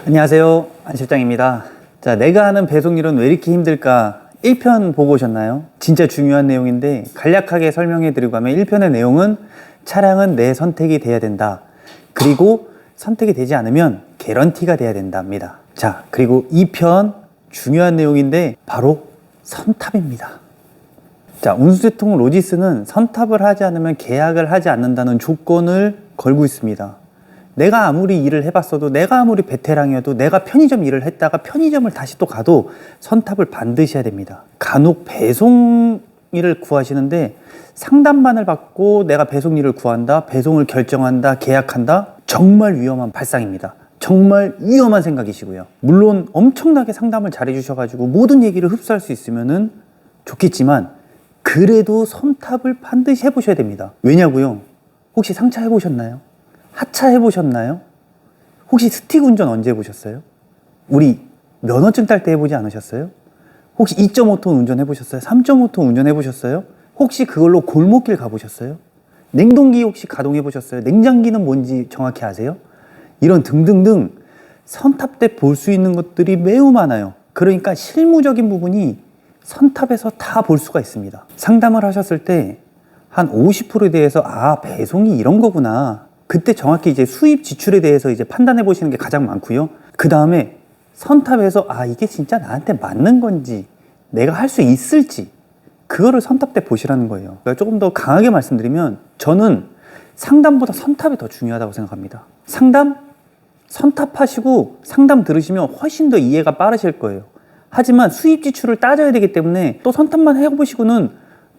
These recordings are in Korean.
안녕하세요, 안 실장입니다. 자, 내가 하는 배송일은 왜 이렇게 힘들까? 1편 보고 오셨나요? 진짜 중요한 내용인데 간략하게 설명해 드리고 가면 1편의 내용은 차량은 내 선택이 돼야 된다. 그리고 선택이 되지 않으면 개런티가 돼야 된답니다. 자, 그리고 2편 중요한 내용인데 바로 선탑입니다. 자, 운수제통 로지스는 선탑을 하지 않으면 계약을 하지 않는다는 조건을 걸고 있습니다. 내가 아무리 일을 해봤어도, 내가 아무리 베테랑이어도, 내가 편의점 일을 했다가 편의점을 다시 또 가도 선탑을 반드시 해야 됩니다. 간혹 배송 일을 구하시는데 상담만을 받고 내가 배송 일을 구한다, 배송을 결정한다, 계약한다, 정말 위험한 발상입니다. 정말 위험한 생각이시고요. 물론 엄청나게 상담을 잘해 주셔가지고 모든 얘기를 흡수할 수 있으면은 좋겠지만 그래도 선탑을 반드시 해보셔야 됩니다. 왜냐고요? 혹시 상차 해보셨나요? 하차 해보셨나요? 혹시 스틱 운전 언제 해보셨어요? 우리 면허증 딸 때 해보지 않으셨어요? 혹시 2.5톤 운전 해보셨어요? 3.5톤 운전 해보셨어요? 혹시 그걸로 골목길 가보셨어요? 냉동기 혹시 가동해보셨어요? 냉장기는 뭔지 정확히 아세요? 이런 등등등 선탑 때 볼 수 있는 것들이 매우 많아요. 그러니까 실무적인 부분이 선탑에서 다 볼 수가 있습니다. 상담을 하셨을 때 한 50%에 대해서 배송이 이런 거구나. 그때 정확히 이제 수입 지출에 대해서 이제 판단해 보시는 게 가장 많고요. 그 다음에 선탑에서 이게 진짜 나한테 맞는 건지, 내가 할 수 있을지, 그거를 선탑 때 보시라는 거예요. 그러니까 조금 더 강하게 말씀드리면 저는 상담보다 선탑이 더 중요하다고 생각합니다. 상담? 선탑하시고 상담 들으시면 훨씬 더 이해가 빠르실 거예요. 하지만 수입 지출을 따져야 되기 때문에 또 선탑만 해보시고는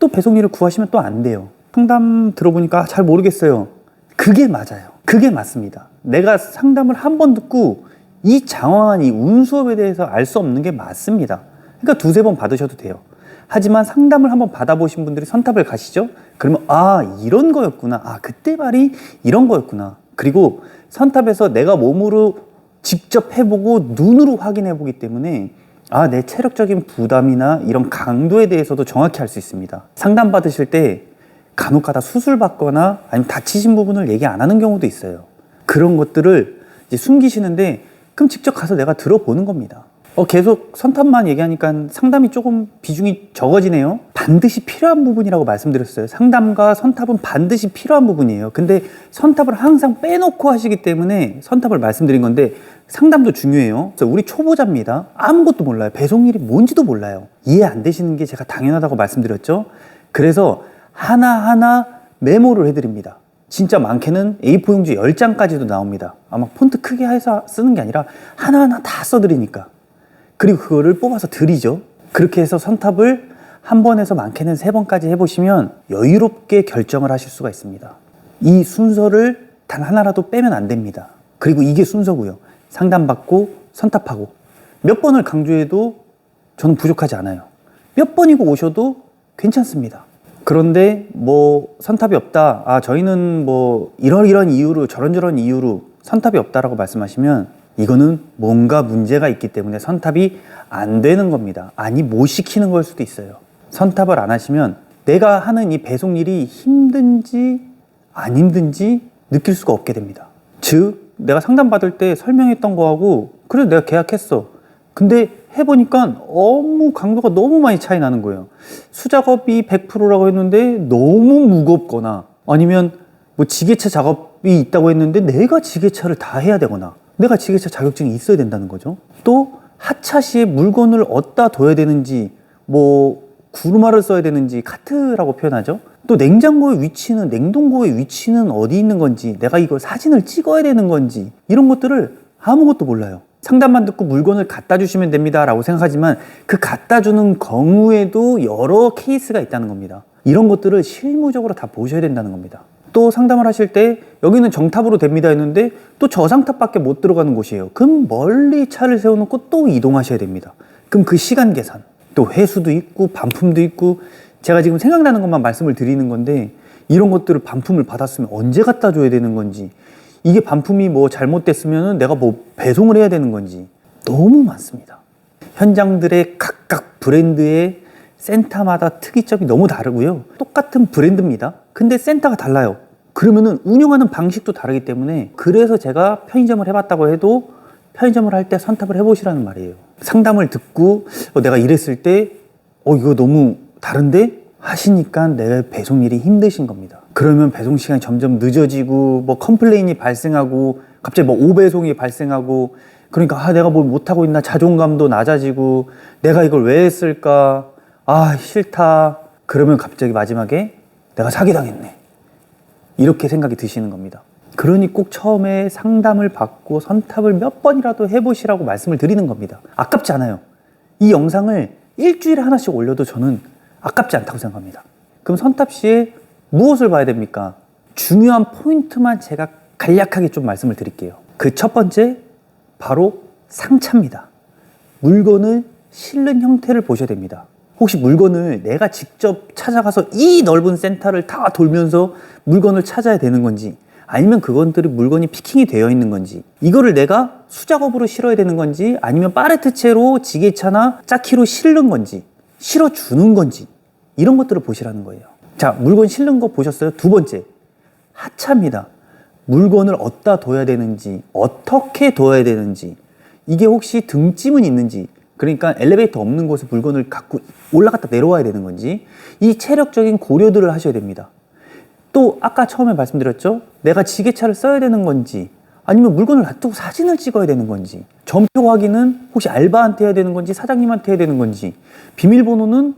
또 배송 일을 구하시면 또 안 돼요. 상담 들어보니까 잘 모르겠어요. 그게 맞아요. 그게 맞습니다. 내가 상담을 한 번 듣고 이 장황한 이 운수업에 대해서 알 수 없는 게 맞습니다. 그러니까 두세 번 받으셔도 돼요. 하지만 상담을 한번 받아보신 분들이 선탑을 가시죠? 그러면 이런 거였구나. 그때 말이 이런 거였구나. 그리고 선탑에서 내가 몸으로 직접 해보고 눈으로 확인해 보기 때문에 내 체력적인 부담이나 이런 강도에 대해서도 정확히 알 수 있습니다. 상담 받으실 때 간혹가다 수술 받거나 아니면 다치신 부분을 얘기 안 하는 경우도 있어요. 그런 것들을 이제 숨기시는데 그럼 직접 가서 내가 들어보는 겁니다. 계속 선탑만 얘기하니까 상담이 조금 비중이 적어지네요. 반드시 필요한 부분이라고 말씀드렸어요. 상담과 선탑은 반드시 필요한 부분이에요. 근데 선탑을 항상 빼놓고 하시기 때문에 선탑을 말씀드린 건데 상담도 중요해요. 우리 초보자입니다. 아무것도 몰라요. 배송일이 뭔지도 몰라요. 이해 안 되시는 게 제가 당연하다고 말씀드렸죠. 그래서 하나하나 메모를 해드립니다. 진짜 많게는 A4 용지 10장까지도 나옵니다. 아마 폰트 크게 해서 쓰는 게 아니라 하나하나 다 써드리니까. 그리고 그거를 뽑아서 드리죠. 그렇게 해서 선탑을 한 번에서 많게는 3번까지 해보시면 여유롭게 결정을 하실 수가 있습니다. 이 순서를 단 하나라도 빼면 안 됩니다. 그리고 이게 순서고요. 상담받고 선탑하고 몇 번을 강조해도 저는 부족하지 않아요. 몇 번이고 오셔도 괜찮습니다. 그런데 선탑이 없다. 저희는 이런 이유로 저런 이유로 선탑이 없다라고 말씀하시면 이거는 뭔가 문제가 있기 때문에 선탑이 안 되는 겁니다. 못 시키는 걸 수도 있어요. 선탑을 안 하시면 내가 하는 이 배송 일이 힘든지 안 힘든지 느낄 수가 없게 됩니다. 즉 내가 상담받을 때 설명했던 거하고 그래 내가 계약했어. 근데 해보니까 너무 강도가 너무 많이 차이 나는 거예요. 수작업이 100%라고 했는데 너무 무겁거나 아니면 지게차 작업이 있다고 했는데 내가 지게차를 다 해야 되거나 내가 지게차 자격증이 있어야 된다는 거죠. 또 하차 시에 물건을 어디다 둬야 되는지 구루마를 써야 되는지 카트라고 표현하죠. 또 냉장고의 위치는 냉동고의 위치는 어디 있는 건지 내가 이걸 사진을 찍어야 되는 건지 이런 것들을 아무것도 몰라요. 상담만 듣고 물건을 갖다 주시면 됩니다 라고 생각하지만 그 갖다 주는 경우에도 여러 케이스가 있다는 겁니다. 이런 것들을 실무적으로 다 보셔야 된다는 겁니다. 또 상담을 하실 때 여기는 정탑으로 됩니다 했는데 또 저상탑밖에 못 들어가는 곳이에요. 그럼 멀리 차를 세워놓고 또 이동하셔야 됩니다. 그럼 그 시간 계산, 또 회수도 있고 반품도 있고 제가 지금 생각나는 것만 말씀을 드리는 건데 이런 것들을 반품을 받았으면 언제 갖다 줘야 되는 건지 이게 반품이 잘못됐으면 내가 배송을 해야 되는 건지 너무 많습니다. 현장들의 각각 브랜드의 센터마다 특이점이 너무 다르고요. 똑같은 브랜드입니다. 근데 센터가 달라요. 그러면은 운영하는 방식도 다르기 때문에 그래서 제가 편의점을 해봤다고 해도 편의점을 할 때 선탑을 해보시라는 말이에요. 상담을 듣고 내가 이랬을 때 이거 너무 다른데? 하시니까 내 배송일이 힘드신 겁니다. 그러면 배송 시간이 점점 늦어지고 뭐 컴플레인이 발생하고 갑자기 뭐 오배송이 발생하고 그러니까 내가 뭘 못하고 있나 자존감도 낮아지고 내가 이걸 왜 했을까 싫다. 그러면 갑자기 마지막에 내가 사기당했네. 이렇게 생각이 드시는 겁니다. 그러니 꼭 처음에 상담을 받고 선탑을 몇 번이라도 해보시라고 말씀을 드리는 겁니다. 아깝지 않아요. 이 영상을 일주일에 하나씩 올려도 저는 아깝지 않다고 생각합니다. 그럼 선탑 시에 무엇을 봐야 됩니까? 중요한 포인트만 제가 간략하게 좀 말씀을 드릴게요. 그 첫 번째, 바로 상차입니다. 물건을 실는 형태를 보셔야 됩니다. 혹시 물건을 내가 직접 찾아가서 이 넓은 센터를 다 돌면서 물건을 찾아야 되는 건지, 아니면 그것들이 물건이 피킹이 되어 있는 건지, 이거를 내가 수작업으로 실어야 되는 건지, 아니면 팔레트채로 지게차나 짝키로 실는 건지, 실어주는 건지, 이런 것들을 보시라는 거예요. 자, 물건 실는 거 보셨어요? 두 번째, 하차입니다. 물건을 어디다 둬야 되는지, 어떻게 둬야 되는지, 이게 혹시 등짐은 있는지, 그러니까 엘리베이터 없는 곳에 물건을 갖고 올라갔다 내려와야 되는 건지, 이 체력적인 고려들을 하셔야 됩니다. 또 아까 처음에 말씀드렸죠? 내가 지게차를 써야 되는 건지, 아니면 물건을 놔두고 사진을 찍어야 되는 건지, 전표 확인은 혹시 알바한테 해야 되는 건지 사장님한테 해야 되는 건지, 비밀번호는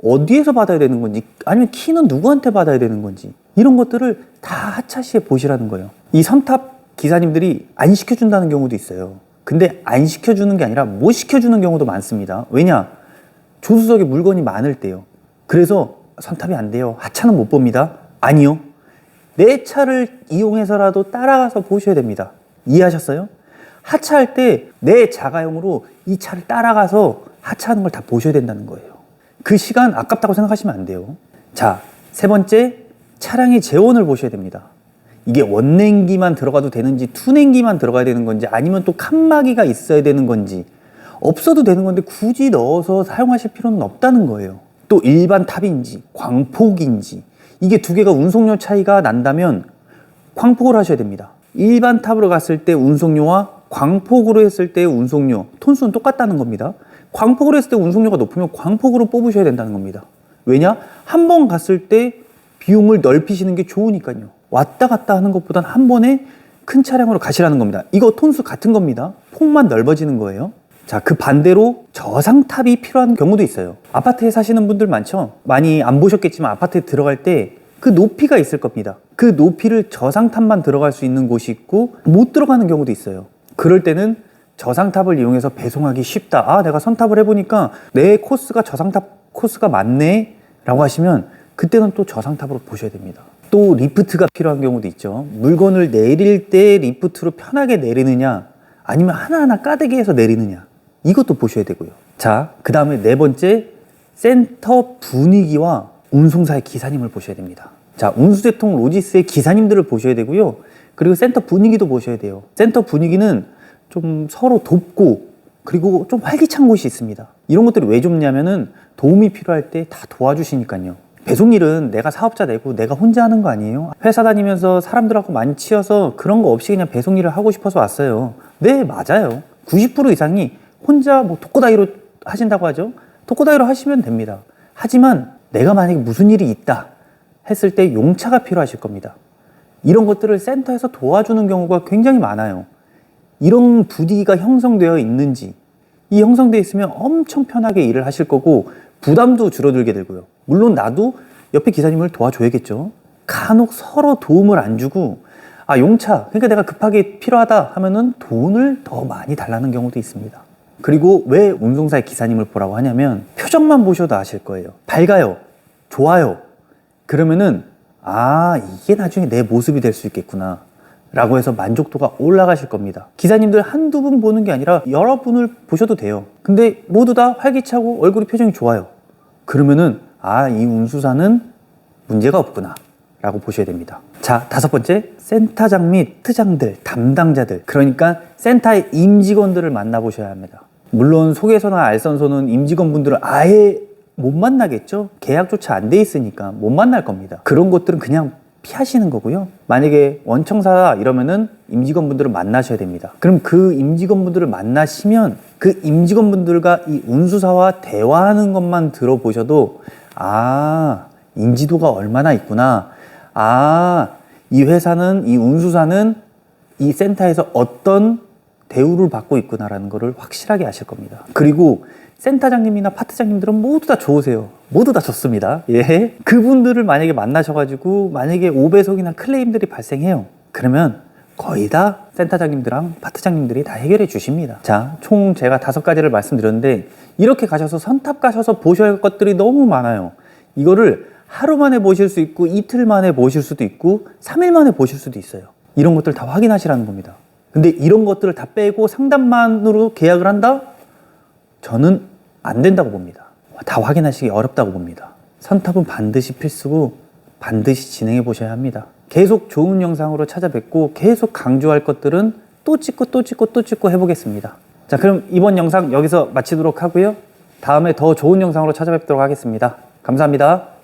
어디에서 받아야 되는 건지, 아니면 키는 누구한테 받아야 되는 건지, 이런 것들을 다 하차 시에 보시라는 거예요. 이 선탑 기사님들이 안 시켜준다는 경우도 있어요. 근데 안 시켜주는 게 아니라 못 시켜주는 경우도 많습니다. 왜냐? 조수석에 물건이 많을 때요. 그래서 선탑이 안 돼요. 하차는 못 봅니다. 아니요. 내 차를 이용해서라도 따라가서 보셔야 됩니다. 이해하셨어요? 하차할 때 내 자가용으로 이 차를 따라가서 하차하는 걸 다 보셔야 된다는 거예요. 그 시간 아깝다고 생각하시면 안 돼요. 자, 세 번째, 차량의 재원을 보셔야 됩니다. 이게 원냉기만 들어가도 되는지 투냉기만 들어가야 되는 건지, 아니면 또 칸막이가 있어야 되는 건지, 없어도 되는 건데 굳이 넣어서 사용하실 필요는 없다는 거예요. 또 일반 탑인지 광폭인지, 이게 두 개가 운송료 차이가 난다면 광폭을 하셔야 됩니다. 일반 탑으로 갔을 때 운송료와 광폭으로 했을 때의 운송료 톤수는 똑같다는 겁니다. 광폭으로 했을 때 운송료가 높으면 광폭으로 뽑으셔야 된다는 겁니다. 왜냐? 한 번 갔을 때 비용을 넓히시는 게 좋으니까요. 왔다 갔다 하는 것보단 한 번에 큰 차량으로 가시라는 겁니다. 이거 톤수 같은 겁니다. 폭만 넓어지는 거예요. 자, 그 반대로 저상탑이 필요한 경우도 있어요. 아파트에 사시는 분들 많죠? 많이 안 보셨겠지만 아파트에 들어갈 때 그 높이가 있을 겁니다. 그 높이를 저상탑만 들어갈 수 있는 곳이 있고 못 들어가는 경우도 있어요. 그럴 때는 저상탑을 이용해서 배송하기 쉽다. 내가 선탑을 해보니까 내 코스가 저상탑 코스가 맞네 라고 하시면 그때는 또 저상탑으로 보셔야 됩니다. 또 리프트가 필요한 경우도 있죠. 물건을 내릴 때 리프트로 편하게 내리느냐, 아니면 하나하나 까대기 해서 내리느냐, 이것도 보셔야 되고요. 자, 그 다음에 네 번째, 센터 분위기와 운송사의 기사님을 보셔야 됩니다. 자, 운수대통 로지스의 기사님들을 보셔야 되고요. 그리고 센터 분위기도 보셔야 돼요. 센터 분위기는 좀 서로 돕고 그리고 좀 활기찬 곳이 있습니다. 이런 것들이 왜 좋냐면은 도움이 필요할 때 다 도와주시니까요. 배송일은 내가 사업자 내고 내가 혼자 하는 거 아니에요? 회사 다니면서 사람들하고 많이 치여서 그런 거 없이 그냥 배송일을 하고 싶어서 왔어요. 네, 맞아요. 90% 이상이 혼자 뭐 독고다이로 하신다고 하죠. 독고다이로 하시면 됩니다. 하지만 내가 만약에 무슨 일이 있다 했을 때 용차가 필요하실 겁니다. 이런 것들을 센터에서 도와주는 경우가 굉장히 많아요. 이런 분위기가 형성되어 있는지, 이 형성되어 있으면 엄청 편하게 일을 하실 거고 부담도 줄어들게 되고요. 물론 나도 옆에 기사님을 도와줘야겠죠. 간혹 서로 도움을 안 주고 용차, 그러니까 내가 급하게 필요하다 하면은 돈을 더 많이 달라는 경우도 있습니다. 그리고 왜 운송사의 기사님을 보라고 하냐면 표정만 보셔도 아실 거예요. 밝아요. 좋아요. 그러면은 이게 나중에 내 모습이 될 수 있겠구나 라고 해서 만족도가 올라가실 겁니다. 기사님들 한두 분 보는 게 아니라 여러 분을 보셔도 돼요. 근데 모두 다 활기차고 얼굴이 표정이 좋아요. 그러면은 이 운수사는 문제가 없구나 라고 보셔야 됩니다. 자, 다섯 번째, 센터장 및 트장들, 담당자들, 그러니까 센터의 임직원들을 만나보셔야 합니다. 물론 소개서나 알선서는 임직원분들은 아예 못 만나겠죠. 계약조차 안 돼 있으니까 못 만날 겁니다. 그런 것들은 그냥 피하시는 거고요. 만약에 원청사다 이러면은 임직원분들을 만나셔야 됩니다. 그럼 그 임직원분들을 만나시면 그 임직원분들과 이 운수사와 대화하는 것만 들어보셔도 아, 인지도가 얼마나 있구나. 아, 이 회사는, 이 운수사는 이 센터에서 어떤 대우를 받고 있구나라는 것을 확실하게 아실 겁니다. 그리고 센터장님이나 파트장님들은 모두 다 좋으세요. 모두 다 좋습니다. 예. 그분들을 만약에 만나셔가지고 만약에 5배속이나 클레임들이 발생해요. 그러면 거의 다 센터장님들랑 파트장님들이 다 해결해 주십니다. 자, 총 제가 5가지를 말씀드렸는데 이렇게 가셔서 선탑 가셔서 보셔야 할 것들이 너무 많아요. 이거를 하루 만에 보실 수 있고 이틀 만에 보실 수도 있고 3일 만에 보실 수도 있어요. 이런 것들 다 확인하시라는 겁니다. 근데 이런 것들을 다 빼고 상담만으로 계약을 한다? 저는 안 된다고 봅니다. 다 확인하시기 어렵다고 봅니다. 선탑은 반드시 필수고 반드시 진행해 보셔야 합니다. 계속 좋은 영상으로 찾아뵙고 계속 강조할 것들은 또 찍고 또 찍고 또 찍고 해보겠습니다. 자, 그럼 이번 영상 여기서 마치도록 하고요. 다음에 더 좋은 영상으로 찾아뵙도록 하겠습니다. 감사합니다.